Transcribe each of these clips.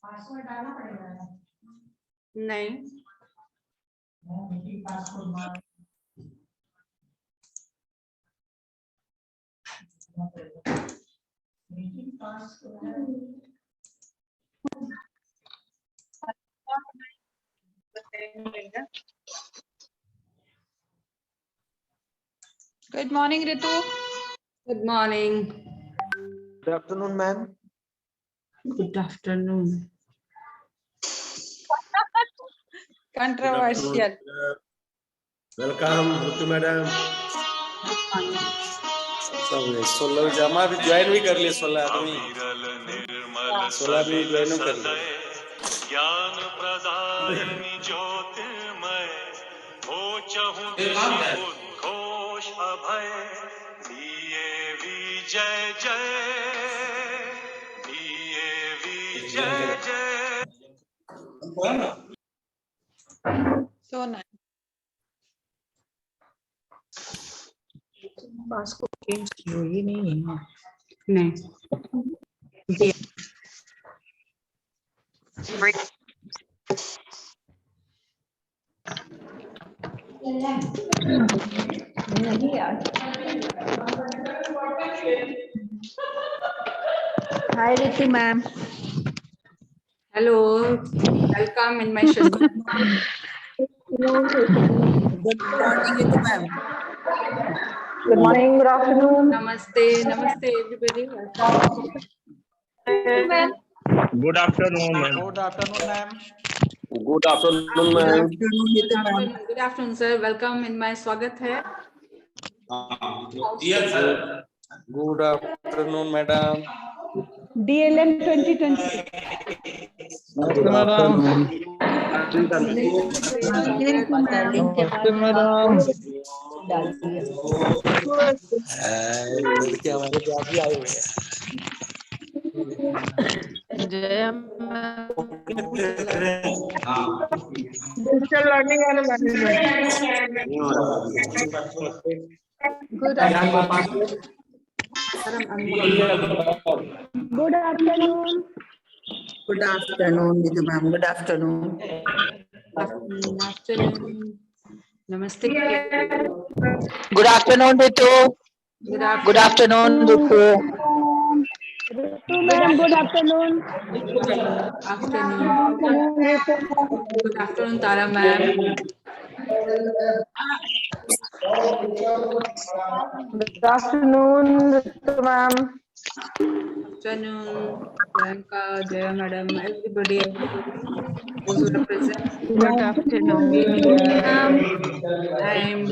Password डालना पड़ेगा नहीं meeting password meeting password Good morning, Ritu. Good morning Good afternoon, ma'am. Good afternoon Controversial. Welcome, Ritu madam. सब 16 जमा भी join भी कर लिए 16 आदमी 16 आदमी ज्वाइन कर लिए ज्ञान प्रदायिनी ज्योतिर्मय हो चहु घोष अभय दिए विजय जय दिए विजय जय So nice. पास को चेंज ही नहीं है नहीं नहीं यार Hi, Ritu ma'am. Hello welcome in my session Good morning, Ritu ma'am. Good morning good afternoon नमस्ते नमस्ते everybody Good afternoon, ma'am. Good afternoon, ma'am. Good afternoon, Good ma'am. afternoon, Ritu ma'am. Good afternoon sir welcome in my स्वागत है Good afternoon, madam. DLM 2020 Namaste, madam. लड़के हमारे पास भी आए हुए हैं Digital learning and management. Good afternoon good afternoon Good afternoon, Ritu ma'am. Good afternoon. Afternoon नमस्ते Good afternoon, Ritu. Good afternoon, Ritu. Ritu ma'am good afternoon afternoon good afternoon Tara ma'am good afternoon Ritu ma'am afternoon Priyanka Jaya madam everybody those who represent good afternoon I'm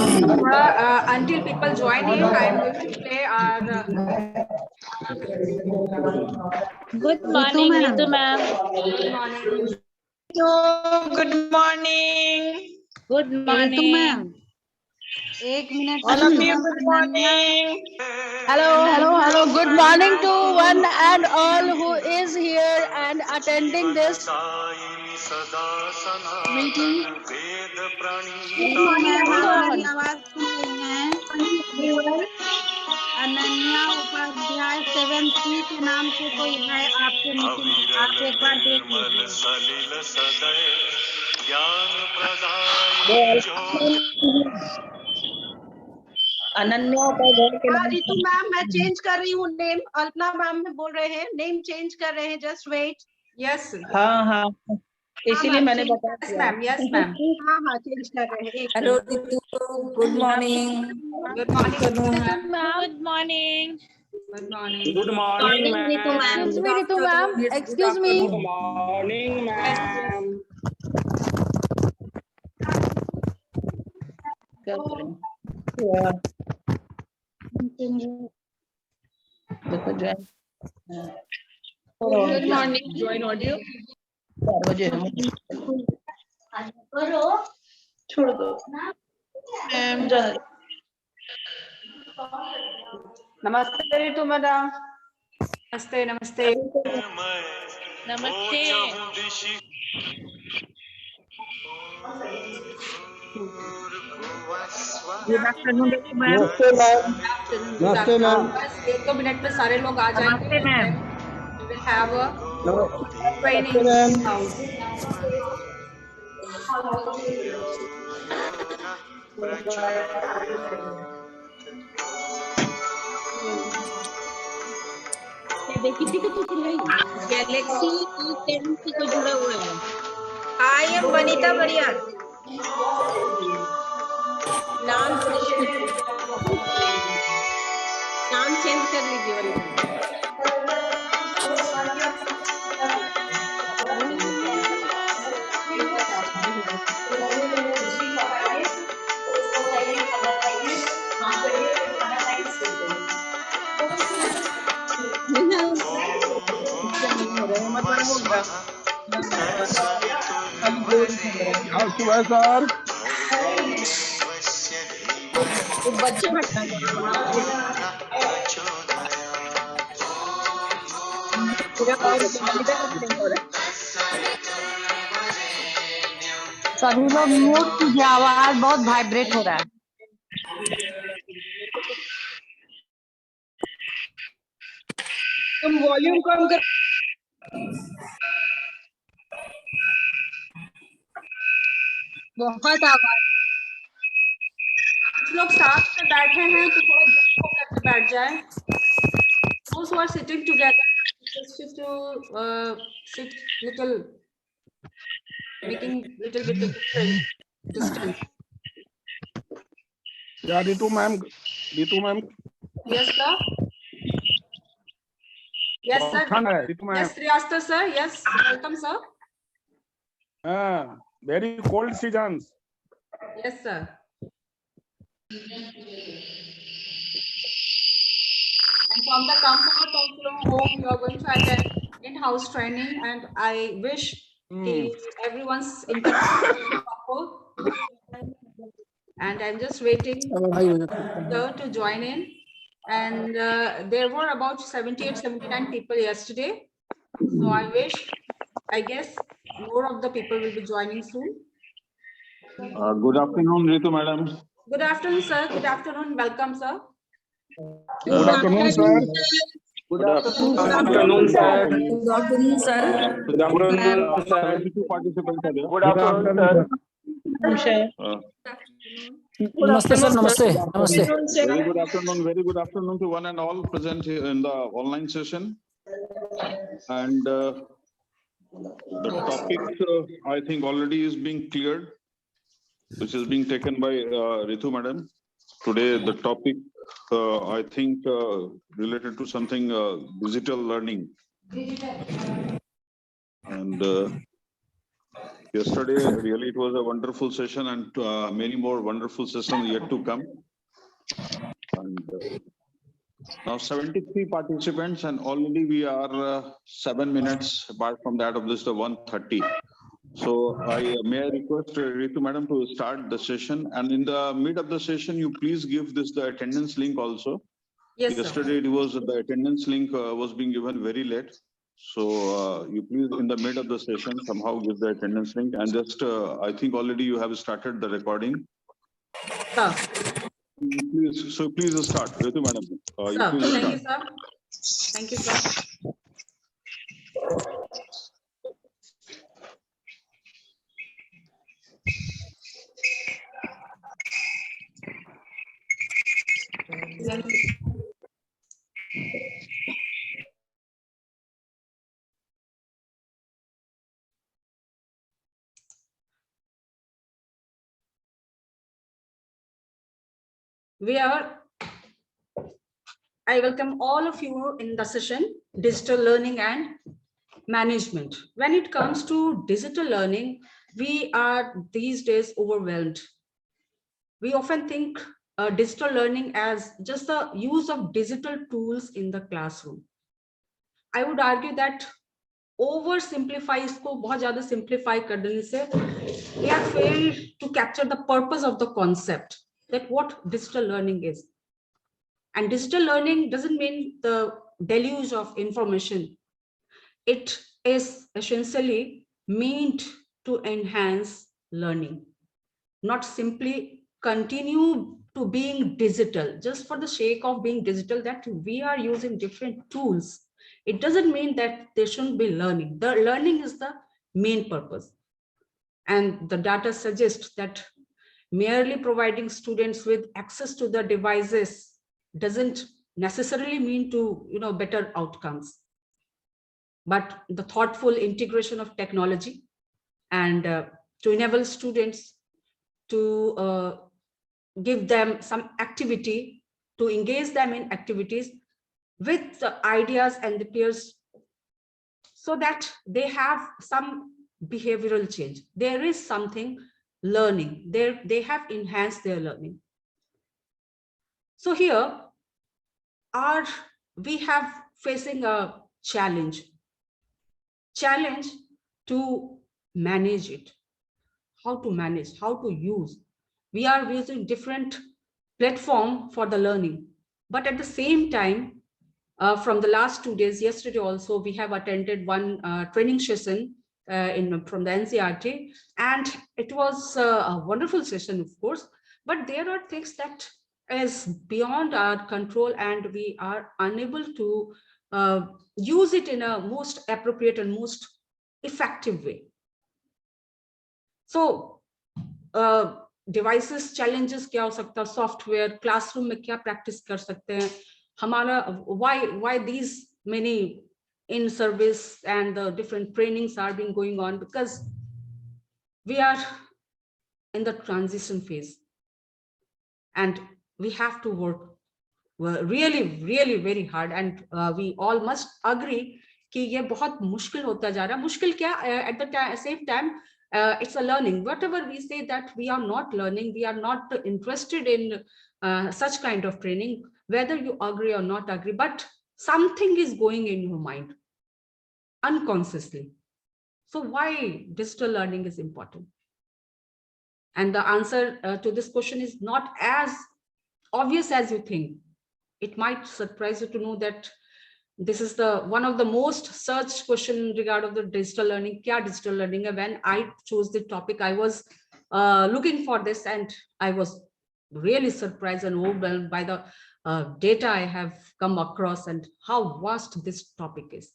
until people join in, I'm going to play our Good morning, Ritu ma'am. good morning. Good morning. Good morning. ma'am. एक minute All of you, good morning. Hello, hello, hello. Good morning to one and all who is here and attending this सदा meeting. सनातन वेद प्रणीत हमारी आवाज सुन रही हैं Ananya Upadhyay 7C के नाम से कोई है आपके मीटिंग में आप एक बार देख निर्मल लीजिए सलिल सदय ज्ञान प्रदायिनी ज्योति अनन्या उपाध्याय के हाँ नाम रितु मैम मैं चेंज कर रही हूँ नेम अल्पना मैम में बोल रहे हैं नेम चेंज कर रहे हैं जस्ट वेट Yes, हाँ हाँ इसीलिए मैंने बताया yes, ma'am. Yes, ma'am. हाँ हाँ चेंज कर रहे हैं एक hello Ritu good morning Good morning, ma'am. Good morning. Good morning. Good morning, ma'am. Excuse me, Ritu ma'am. Excuse me. Good morning, ma'am. देखो join Good morning. Join audio. 4 बजे छोड़ दो मैम नमस्ते रितु मैडम नमस्ते नमस्ते Namaste. Good afternoon ma'am. नमस्ते ma'am. नमस्ते ma'am. बस 1-2 मिनट में सारे लोग आ जाएंगे। नमस्ते ma'am. We will have a नमस्ते training मैम। house. किसी को पूछ रही गैलेक्सी E10 से कोई जुड़ा हुआ है? I am Vanita Bariyar. नाम चेंज कर लीजिए वनीता। सुबह सर। बच्चे सभी लोग म्यूट कीजिए, आवाज बहुत वाइब्रेट हो रहा है। तुम वॉल्यूम कम कर। बहुत आवाज। कुछ लोग साथ में बैठे हैं तो थोड़ा ग्रुप होकर के बैठ जाए। Those who are sitting together, just to sit little, making little bit of distance. या Ritu ma'am. Yes sir. Yes sir. ठंड है Ritu ma'am. Yes Sriyastha sir. Yes, welcome sir. Very cold season. Yes sir. And from the comfort of your home, you are going to attend in-house training, and I wish everyone's interaction is proper. And I'm just waiting to join in. And there were about 78-79 people yesterday. So I guess more of the people will be joining soon. Good afternoon, Ritu madam. Good afternoon, sir. Good afternoon. Welcome, sir. Good afternoon sir. Good afternoon, good afternoon sir. Good afternoon, sir. Good afternoon sir. 72 participants are there. Good afternoon sir. नमस्ते sir. नमस्ते नमस्ते। Very good afternoon to one and all present here in the online session. And the topic I think already is being cleared, which is being taken by Ritu madam. Today the topic I think related to something digital learning. And yesterday really it was a wonderful session, and many more wonderful sessions yet to come. And now 73 participants, and already we are 7 minutes apart from that of this the 1:30. So may I request Ritu madam to start the session, and in the mid of the session you please give this the attendance link also. Yes, yesterday sir. it was the attendance link was being given very late, so you please in the mid of the session somehow give the attendance link, and just I think already you have started the recording. Sir. Please start, Ritu madam. You Sir, please thank start. you, sir. Thank you, sir. I welcome all of you in the session, Digital Learning and Management. When it comes to digital learning, we are these days overwhelmed. We often think digital learning as just the use of digital tools in the classroom. I would argue that oversimplify इसको बहुत ज़्यादा simplify कर देने से we have failed to capture the purpose of the concept, that what digital learning is. And digital learning doesn't mean the deluge of information. It is essentially meant to enhance learning, not simply continue to being digital just for the sake of being digital, that we are using different tools. It doesn't mean that they shouldn't be learning. The learning is the main purpose. And the data suggests that merely providing students with access to the devices doesn't necessarily mean to, better outcomes. But the thoughtful integration of technology and to enable students to give them some activity, to engage them in activities with the ideas and the peers, so that they have some behavioral change. There is something learning there, they have enhanced their learning. So here we have facing a challenge to manage it, how to manage, how to use. We are using different platform for the learning, but at the same time, from the last 2 days, yesterday also, we have attended one training session from the NCRT, and it was a wonderful session, of course, but there are things that is beyond our control, and we are unable to use it in a most appropriate and most effective way. So devices challenges क्या हो सकता है, software, classroom में क्या practice कर सकते हैं हमारा, why these many in service and the different trainings are being going on, because we are in the transition phase and we have to work really very hard, and we all must agree कि ये बहुत मुश्किल होता जा रहा है. मुश्किल क्या, at the same time it's a learning. Whatever we say that we are not learning, we are not interested in such kind of training, whether you agree or not agree, but something is going in your mind unconsciously. So why digital learning is important? And the answer to this question is not as obvious as you think. It might surprise you to know that this is the one of the most searched question regarding the digital learning. Kya digital learning hai? When I chose the topic, I was looking for this, and I was really surprised and overwhelmed by the data I have come across and how vast this topic is.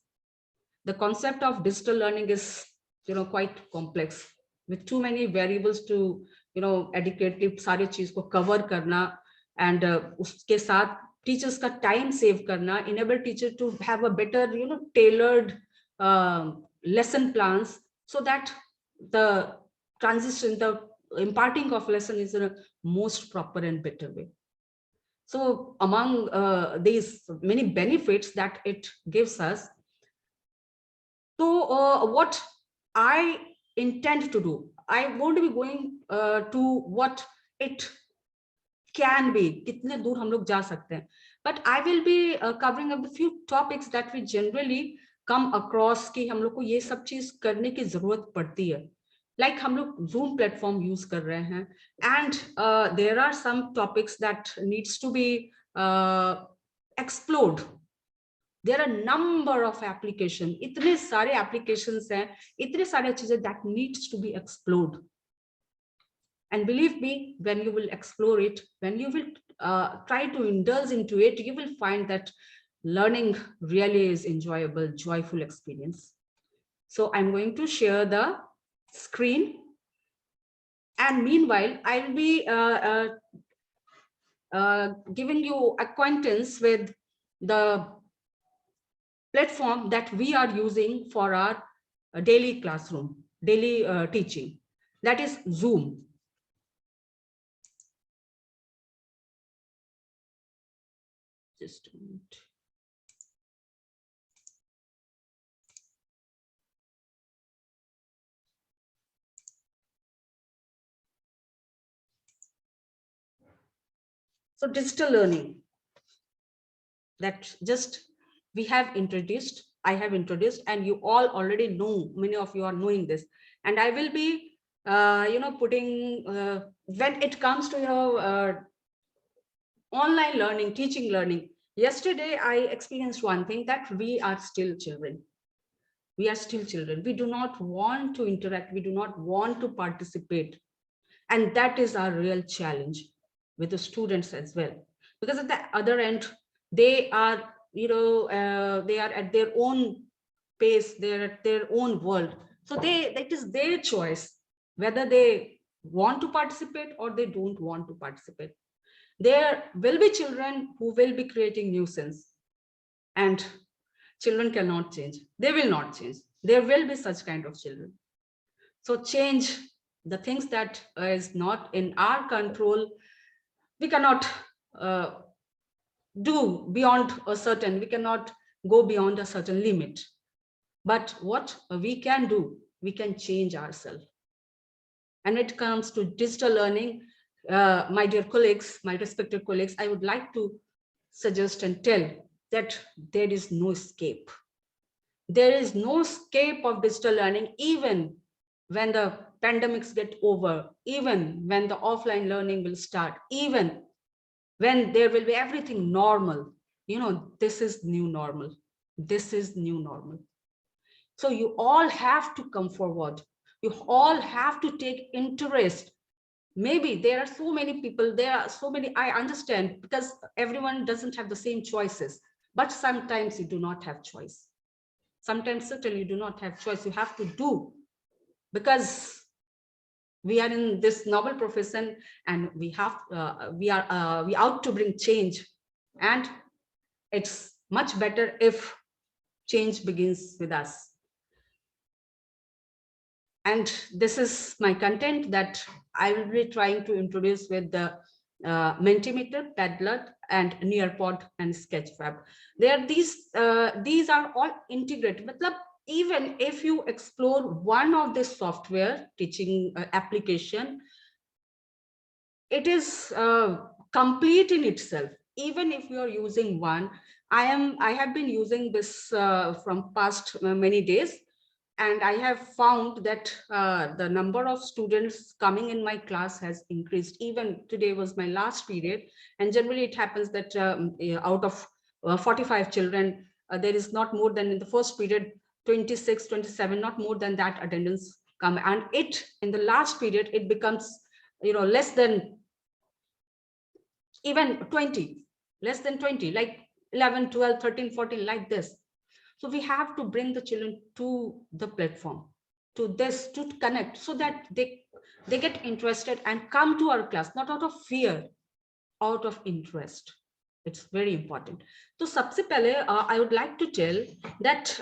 The concept of digital learning is, quite complex, with too many variables to, adequately सारी चीज को cover करना, and उसके साथ teachers का time save करना, enable teacher to have a better, tailored lesson plans, so that the transition, the imparting of lesson is in a most proper and better way. So among these many benefits that it gives us, so what I intend to do, I won't be going to what it can be, kitne dur hum log ja sakte hain, but I will be covering up a few topics that we generally come across कि हम लोग को ये सब चीज करने की जरूरत पड़ती है. Like हम लोग Zoom platform use कर रहे हैं, and there are some topics that needs to be explored. There are a number of applications, इतने सारे applications हैं, इतने सारे चीजें that needs to be explored. And believe me, when you will explore it, when you will try to indulge into it, you will find that learning really is enjoyable, joyful experience. So I'm going to share the screen, and meanwhile, I'll be giving you acquaintance with the platform that we are using for our daily classroom, daily teaching, that is Zoom. Just a minute. So digital learning, that just we have introduced, I have introduced, and you all already know, many of you are knowing this, and I will be putting when it comes to online learning, teaching learning. Yesterday I experienced one thing, that we are still children. We are still children. We do not want to interact. We do not want to participate. And that is our real challenge with the students as well. Because at the other end, they are, they are at their own pace, they're at their own world. So that is their choice, whether they want to participate or they don't want to participate. There will be children who will be creating nuisance, and children cannot change. They will not change. There will be such kind of children. So change the things that is not in our control, we cannot do beyond a certain, we cannot go beyond a certain limit. But what we can do, we can change ourselves. And when it comes to digital learning, my dear colleagues, my respected colleagues, I would like to suggest and tell that there is no escape. There is no escape of digital learning, even when the pandemics get over, even when the offline learning will start, even when there will be everything normal. This is new normal. This is new normal. So you all have to come forward. You all have to take interest. Maybe there are so many people, there are so many, I understand, because everyone doesn't have the same choices, but sometimes you do not have choice. Sometimes certainly you do not have choice. You have to do, because we are in this noble profession, and we out to bring change, and it's much better if change begins with us. And this is my content that I will be trying to introduce with the Mentimeter, Padlet, and Nearpod and Sketchfab. These are all integrated. Matlab, even if you explore one of this software teaching application, it is complete in itself. Even if you are using one, I have been using this from past many days, and I have found that the number of students coming in my class has increased. Even today was my last period, and generally it happens that out of 45 children, there is not more than in the first period 26, 27, not more than that attendance come, and it in the last period it becomes less than even 20, less than 20, like 11, 12, 13, 14, like this. So we have to bring the children to the platform, to this, to connect, so that they get interested and come to our class, not out of fear, out of interest. It's very important. So सबसे पहले I would like to tell that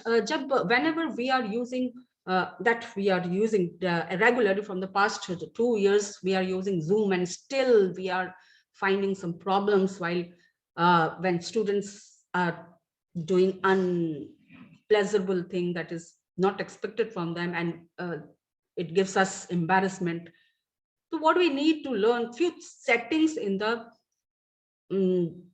whenever we are using regularly from the past 2 years, we are using Zoom, and still we are finding some problems while when students are doing unpleasurable thing that is not expected from them, and it gives us embarrassment. So what we need to learn, few settings in the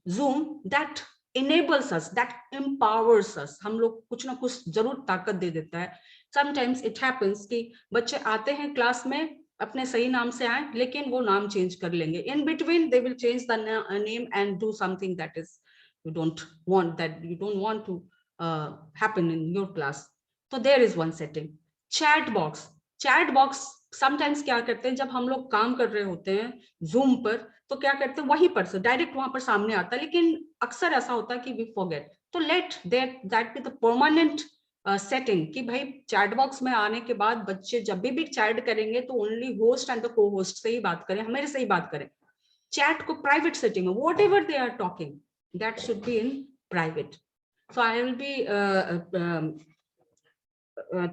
Zoom that enables us, that empowers us. हम लोग कुछ ना कुछ जरूर ताकत दे देता है. Sometimes it happens कि बच्चे आते हैं क्लास में, अपने सही नाम से आए, लेकिन वो नाम चेंज कर लेंगे. In between they will change the name and do something that is you don't want to happen in your class. So there is one setting. Chat box sometimes क्या करते हैं, जब हम लोग काम कर रहे होते हैं Zoom पर, तो क्या करते हैं वहीं पर से डायरेक्ट वहां पर सामने आता है, लेकिन अक्सर ऐसा होता है कि वी फॉरगेट. तो let that be the permanent setting कि भाई चैट बॉक्स में आने के बाद बच्चे जब भी चैट करेंगे तो ओनली होस्ट एंड द को होस्ट से ही बात करें, हमारे से ही बात करें. चैट को प्राइवेट सेटिंग में whatever they are talking, that should be in private. So I will be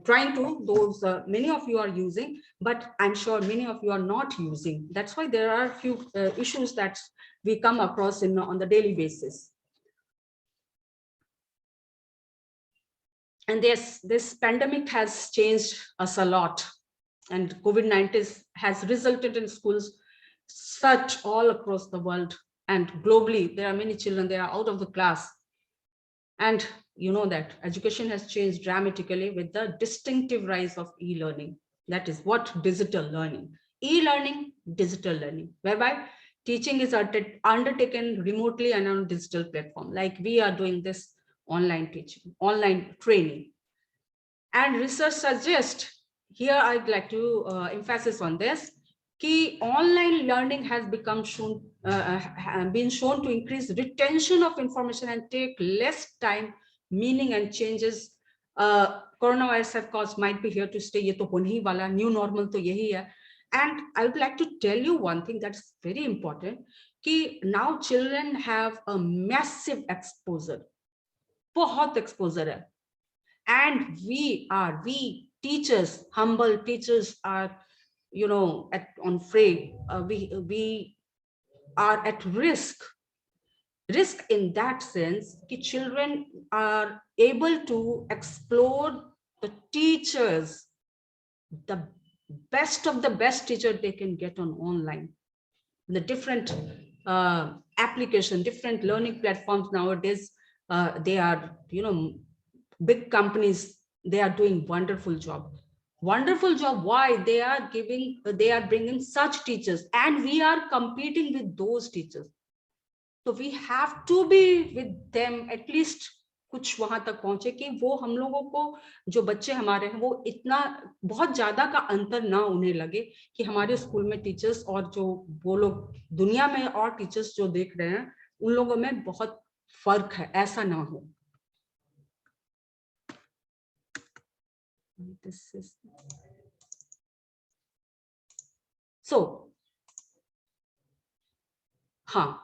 trying to, those many of you are using, but I'm sure many of you are not using. That's why there are a few issues that we come across on the daily basis. And this pandemic has changed us a lot, and COVID-19 has resulted in schools such all across the world, and globally there are many children, they are out of the class. And you know that education has changed dramatically with the distinctive rise of e-learning. That is what digital learning, e-learning, digital learning, whereby teaching is undertaken remotely and on digital platform, like we are doing this online teaching, online training. And research suggests, here I'd like to emphasis on this, कि online learning has been shown to increase retention of information and take less time, meaning and changes. Coronavirus of course might be here to stay, ये तो होने ही वाला, new normal तो यही है. And I would like to tell you one thing that's very important, कि now children have a massive exposure, बहुत exposure है. And we teachers, humble teachers are, on fray. We are at risk in that sense that children are able to explore the teachers, the best of the best teacher they can get on online, the different application, different learning platforms nowadays. They are, big companies, they are doing wonderful job. Why? They are bringing such teachers, and we are competing with those teachers. So we have to be with them, at least कुछ वहां तक पहुंचे कि वो हम लोगों को, जो बच्चे हमारे हैं, वो इतना बहुत ज्यादा का अंतर ना उन्हें लगे कि हमारे स्कूल में टीचर्स और जो वो लोग दुनिया में और टीचर्स जो देख रहे हैं उन लोगों में बहुत फर्क है, ऐसा ना हो. So, हाँ,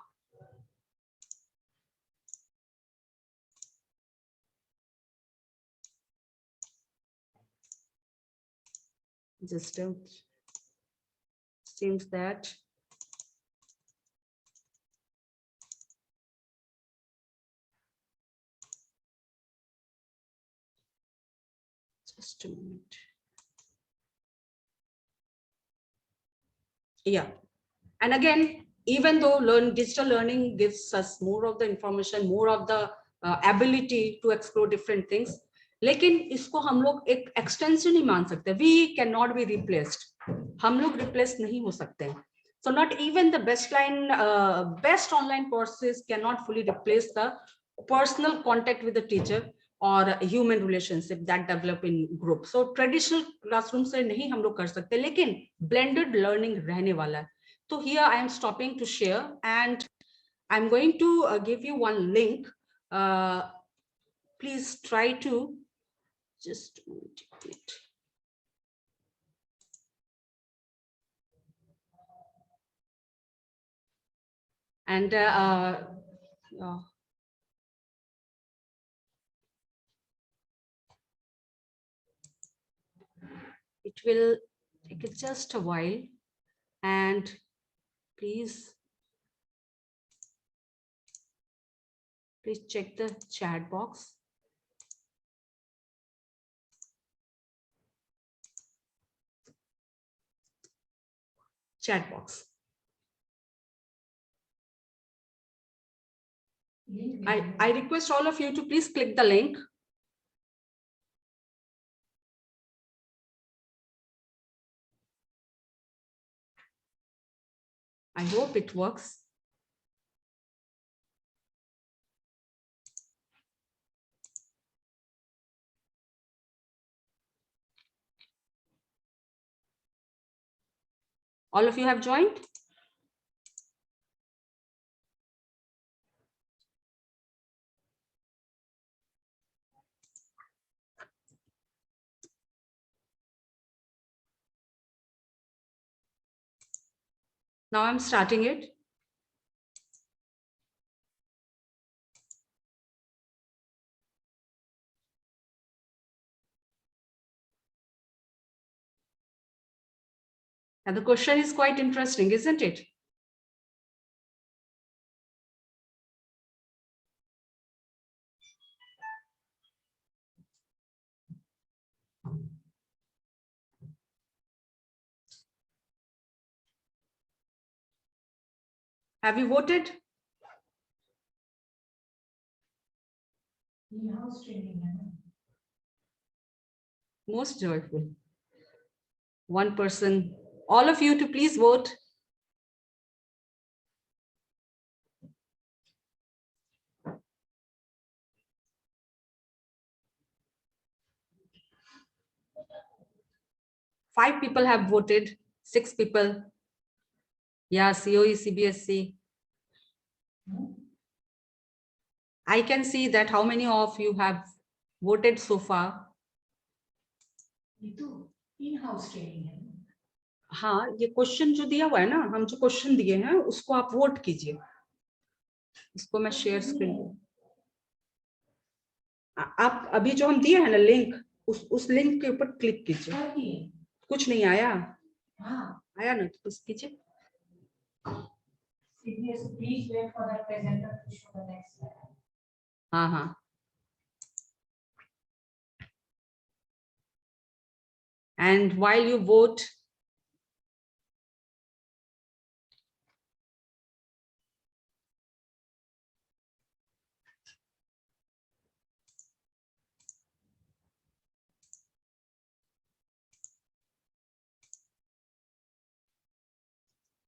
just seems that just a minute. Yeah, and again, even though digital learning gives us more of the information, more of the ability to explore different things, लेकिन इसको हम लोग एक एक्सटेंशन नहीं मान सकते. We cannot be replaced. हम लोग replace नहीं हो सकते हैं. So not even the best online courses cannot fully replace the personal contact with the teacher or human relationship that develop in group. So traditional classroom से नहीं हम लोग कर सकते, लेकिन blended learning रहने वाला है. So here I am stopping to share, and I'm going to give you one link. Please try to just it. And it will take just a while, and please check the chat box. Chat box. I request all of you to please click the link. I hope it works. All of you have joined? Now I'm starting it. And the question is quite interesting, isn't it? Have you voted? Most joyful. One person. All of you to please vote. 5 people have voted, 6 people. Yeah, COE, CBSC. I can see that how many of you have voted so far. In-house training है। हाँ, ये question जो दिया हुआ है ना, हम जो क्वेश्चन दिए हैं उसको आप वोट कीजिए। इसको मैं शेयर स्क्रीन, आप अभी जो हम दिए हैं ना लिंक, उस लिंक के ऊपर क्लिक कीजिए। कुछ नहीं आया? हाँ आया ना, तो बस कीजिए। Please wait for the presenter to show the next slide. हाँ हाँ, and while you vote,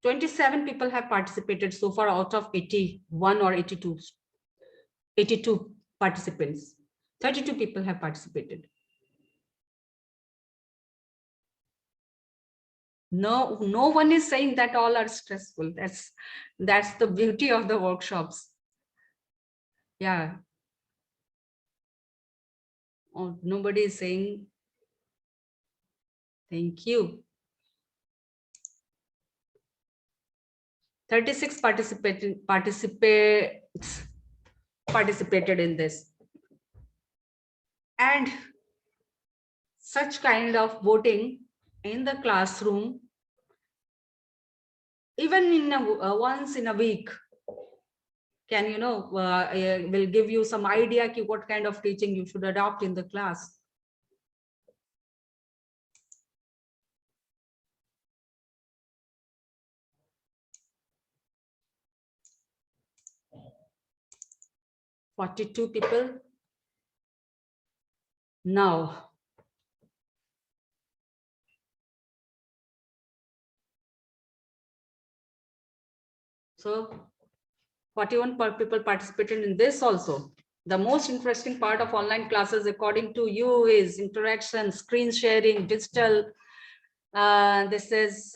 $27 people have participated so far out of 81 or 82 participants. 32 people have participated. No one is saying that all are stressful. That's the beauty of the workshops. Yeah. Oh, nobody is saying thank you. 36 participated in this. And such kind of voting in the classroom, even in once in a week, can will give you some idea ki what kind of teaching you should adopt in the class. $42 people. Now, so 41 people participated in this also. The most interesting part of online classes, according to you, is interaction, screen sharing, digital. This is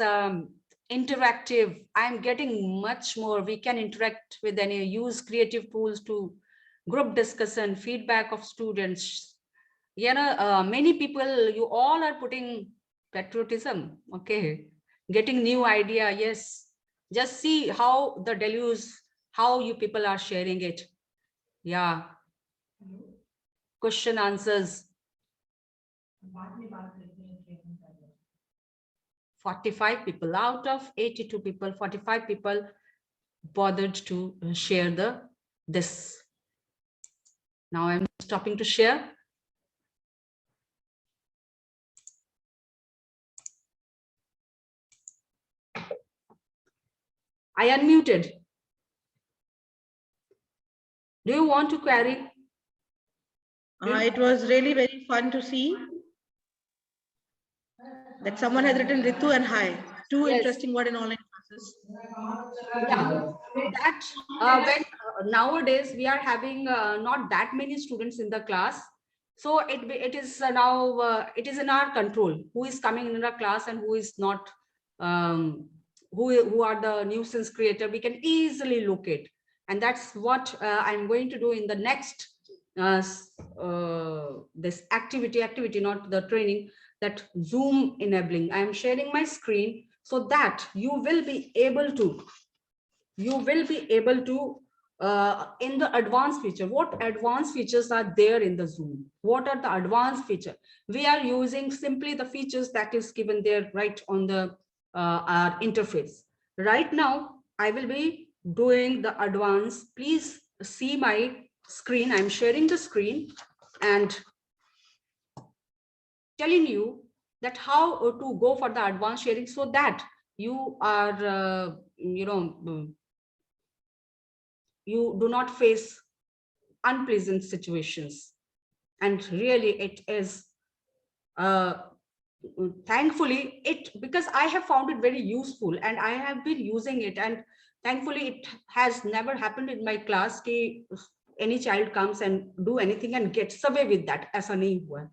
interactive. I'm getting much more. We can interact with any, use creative tools to group discussion, feedback of students. Many people, you all are putting patriotism, okay, getting new idea. Yes, just see how the deluge, how you people are sharing it. Yeah, question answers. 45 people out of 82 people, 45 people bothered to share this. Now I'm stopping to share. I unmuted. Do you want to query? It was really very fun to see that someone has written Ritu and Hi. Two interesting words in online classes. Yeah, that when nowadays we are having not that many students in the class, so it is now it is in our control who is coming in our class and who is not, who are the nuisance creator. We can easily locate, and that's what I'm going to do in the next this activity, not the training, that Zoom enabling. I am sharing my screen so that you will be able to in the advanced feature. What advanced features are there in the Zoom? What are the advanced feature? We are using simply the features that is given there right on the our interface. Right now, I will be doing the advanced. Please see my screen. I'm sharing the screen and telling you that how to go for the advanced sharing so that you are, you do not face unpleasant situations. And really it is, thankfully because I have found it very useful and I have been using it, and thankfully it has never happened in my class कि any child comes and do anything and gets away with that. ऐसा नहीं हुआ.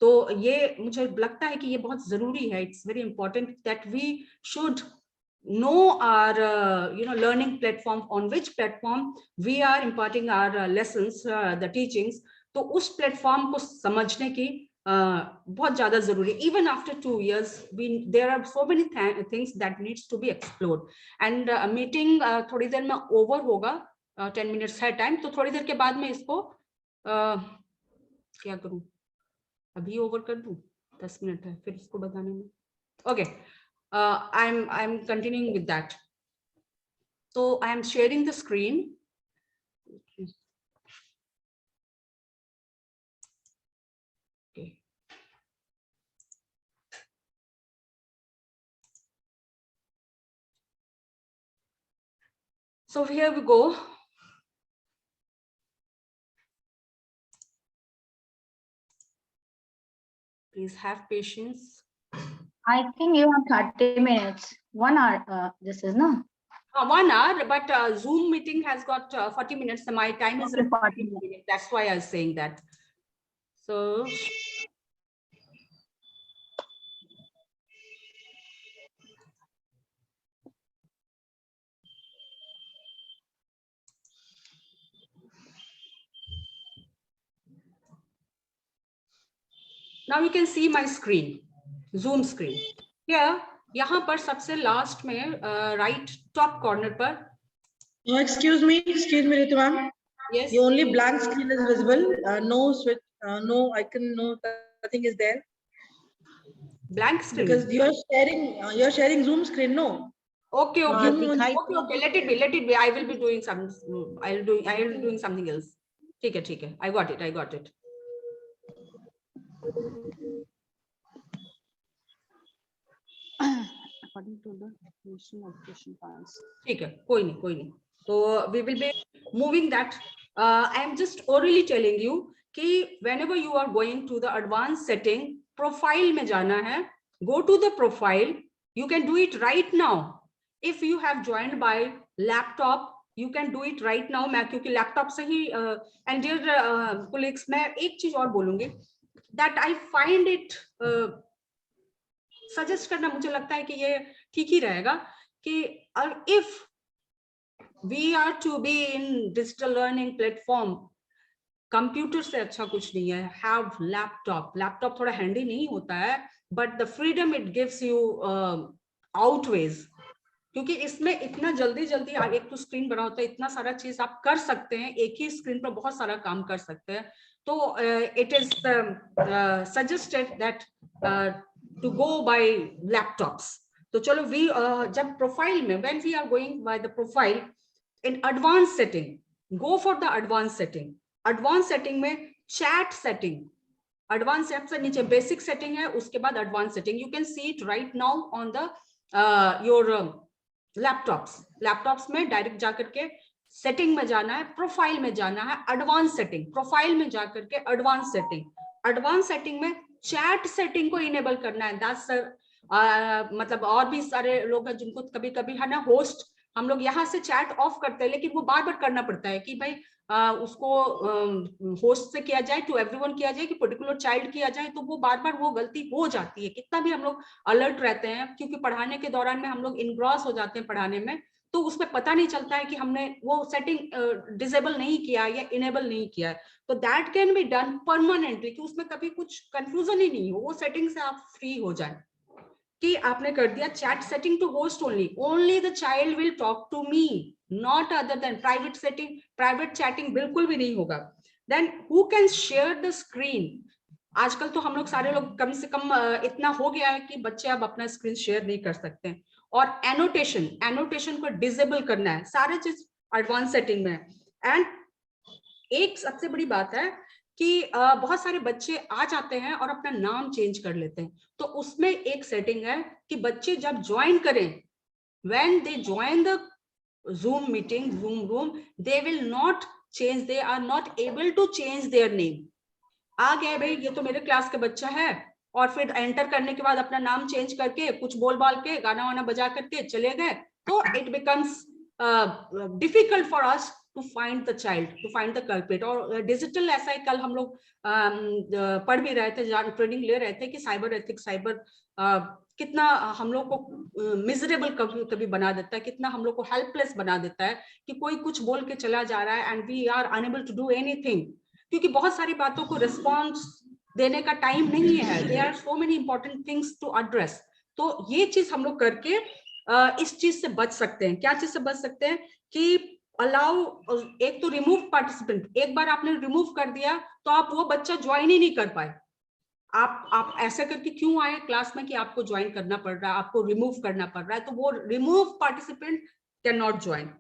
तो ये मुझे लगता है कि ये बहुत जरूरी है. It's very important that we should know our learning platform, on which platform we are imparting our lessons, the teachings. तो उस प्लेटफॉर्म को समझने की बहुत ज्यादा जरूरी. Even after 2 years there are so many things that needs to be explored. And meeting थोड़ी देर में over होगा, 10 minutes है टाइम, तो थोड़ी देर के बाद मैं इसको क्या करूं, अभी ओवर कर दूं, 10 मिनट है फिर इसको बताने में. Okay. I'm continuing with that. So I am sharing the screen. Okay. So here we go. Please have patience. I think you have 30 minutes. 1 hour. This is no. 1 hour, but Zoom meeting has got 40 minutes. So my time is 40 minutes. That's why I was saying that. So now you can see my screen, Zoom screen. Here, यहाँ पर सबसे last में right top corner पर. Excuse me, Ritu ma'am. Yes. The only blank screen is visible. No switch, no icon, no nothing is there. Blank screen. Because you're sharing Zoom screen, no? Okay. Let it be. I will be doing some. I will be doing something else. ठीक है. I got it. According to the national education plans. ठीक है, कोई नहीं. So we will be moving that. I am just orally telling you कि whenever you are going to the advanced setting, profile में जाना है. Go to the profile. You can do it right now. If you have joined by laptop, you can do it right now. मैं क्योंकि laptop से ही and dear colleagues, मैं एक चीज और बोलूंगी that I find it suggest करना मुझे लगता है कि ये ठीक ही रहेगा कि if we are to be in digital learning platform, computer से अच्छा कुछ नहीं है. have लैपटॉप थोड़ा हैंडी नहीं होता है, but the freedom it gives you outweighs, क्योंकि इसमें इतना जल्दी एक तो स्क्रीन बड़ा होता है, इतना सारा चीज आप कर सकते हैं, एक ही स्क्रीन पर बहुत सारा काम कर सकते हैं. तो it is suggested that to go by laptops. तो चलो जब प्रोफाइल में when we are going by the profile in advanced setting, go for the advanced setting. Advanced setting में chat setting, advanced से नीचे basic setting है, उसके बाद advanced setting. You can see it right now on the your laptops में direct जाकर के setting में जाना है, प्रोफाइल में जाना है, एडवांस सेटिंग, प्रोफाइल में जाकर के एडवांस सेटिंग में चैट सेटिंग को इनेबल करना है. दैट्स मतलब और भी सारे लोग हैं जिनको कभी है ना होस्ट, हम लोग यहाँ से चैट ऑफ करते हैं, लेकिन वो बार करना पड़ता है कि भाई उसको होस्ट से किया जाए, टू एवरीवन किया जाए, कि पर्टिकुलर चाइल्ड किया जाए, तो वो बार वो गलती हो जाती है. कितना भी हम लोग अलर्ट रहते हैं, क्योंकि पढ़ाने के दौरान में हम लोग इनग्रॉस हो जाते हैं पढ़ाने में, तो उसमें पता नहीं चलता है कि हमने वो सेटिंग डिसेबल नहीं किया या इनेबल नहीं किया है. तो that can be done permanently, कि उसमें कभी कुछ कंफ्यूजन ही नहीं हो, वो सेटिंग से आप फ्री हो जाए कि आपने कर दिया chat setting to host only the child will talk to me, not other than private setting, private chatting बिल्कुल भी नहीं होगा. Then who can share the screen. आजकल तो हम लोग सारे लोग कम से कम इतना हो गया है कि बच्चे अब अपना स्क्रीन शेयर नहीं कर सकते हैं. और एनोटेशन को डिसेबल करना है, सारे चीज एडवांस सेटिंग में. एंड एक सबसे बड़ी बात है कि बहुत सारे बच्चे आ जाते हैं और अपना नाम चेंज कर लेते हैं. तो उसमें एक सेटिंग है कि बच्चे जब ज्वाइन करें, when they join the Zoom meeting, Zoom room, they will not change, they are not able to change their name. आ गए भाई, ये तो मेरे क्लास का बच्चा है, और फिर एंटर करने के बाद अपना नाम चेंज करके कुछ बोल बाल के गाना वाना बजा करके चले गए, तो it becomes difficult for us to find the child, to find the culprit. और डिजिटल ऐसा ही कल हम लोग पढ़ भी रहे थे, ट्रेनिंग ले रहे थे कि साइबर एथिक्स, साइबर कितना हम लोग को मिजरेबल कभी कभी बना देता है, कितना हम लोग को हेल्पलेस बना देता है कि कोई कुछ बोल के चला जा रहा है and we are unable to do anything, क्योंकि बहुत सारी बातों को रिस्पॉन्स देने का टाइम नहीं है. There are so many important things to address. तो ये चीज हम लोग करके इस चीज से बच सकते हैं. क्या चीज से बच सकते हैं कि अलाउ, एक तो रिमूव पार्टिसिपेंट. एक बार आपने रिमूव कर दिया तो आप वो बच्चा ज्वाइन ही नहीं कर पाए. आप ऐसा करके क्यों आए क्लास में कि आपको ज्वाइन करना पड़ रहा है, आपको रिमूव करना पड़ रहा है, तो वो remove participant can not join.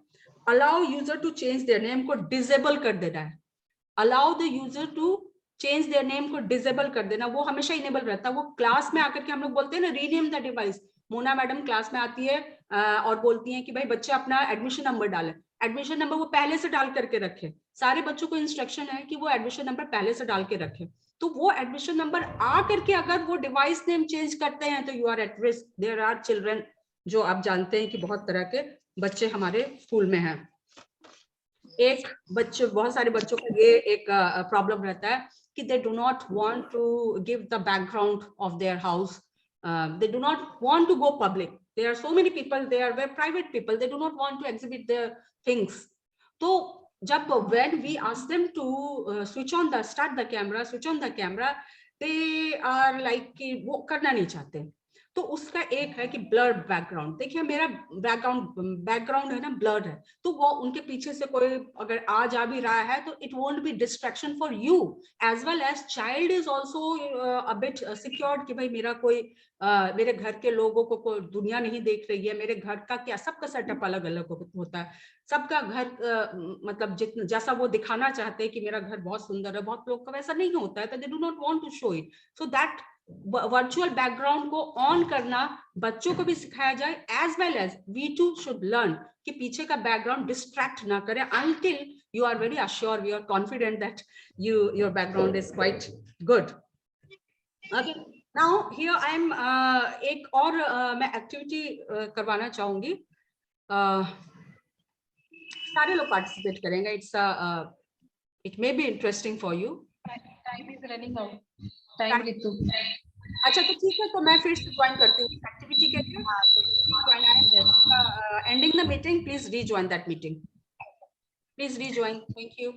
Allow user to change their name को डिसेबल कर देना है. Allow the user to change their name को डिसेबल कर देना, वो हमेशा इनेबल रहता है. वो क्लास में आकर के हम लोग बोलते हैं ना rename the device. Mona madam class में आती है और बोलती हैं कि भाई बच्चे अपना एडमिशन नंबर डालें. एडमिशन नंबर वो पहले से डाल करके रखे. सारे बच्चों को इंस्ट्रक्शन है कि वो एडमिशन नंबर पहले से डाल के रखे. तो वो एडमिशन नंबर आ करके अगर वो डिवाइस नेम चेंज करते हैं तो you are at risk. There are children, जो आप जानते हैं कि बहुत तरह के बच्चे हमारे स्कूल में हैं. एक बच्चे, बहुत सारे बच्चों का ये एक प्रॉब्लम रहता है कि they do not want to give the background of their house. They do not want to go public. There are so many people, they are very private people. They do not want to exhibit their things. So, jab when we ask them to start the camera, switch on the camera, they are like कि वो करना नहीं चाहते. तो उसका एक है कि ब्लर बैकग्राउंड. देखिए मेरा बैकग्राउंड है ना ब्लर है, तो वो उनके पीछे से कोई अगर आ जा भी रहा है तो it won't be distraction for you as well as child is also a bit secured कि भाई मेरा कोई मेरे घर के लोगों को कोई दुनिया नहीं देख रही है. मेरे घर का क्या, सबका सेटअप अलग अलग होता है. सबका घर मतलब जितना जैसा वो दिखाना चाहते हैं कि मेरा घर बहुत सुंदर है, बहुत लोग का वैसा नहीं होता है. तो they do not want to show it. So that virtual background को ऑन करना बच्चों को भी सिखाया जाए, as well as we too should learn कि पीछे का बैकग्राउंड डिस्ट्रैक्ट ना करे until you are very assured, we are confident that your background is quite good. Okay, now here I am एक और मैं एक्टिविटी करवाना चाहूंगी. सारे लोग पार्टिसिपेट करेंगे. It may be interesting for you. Time is running out. Time Ritu. अच्छा तो ठीक है, तो मैं फिर से ज्वाइन करती हूँ एक्टिविटी के लिए. Ending the meeting, please rejoin that meeting. Please rejoin. Thank you.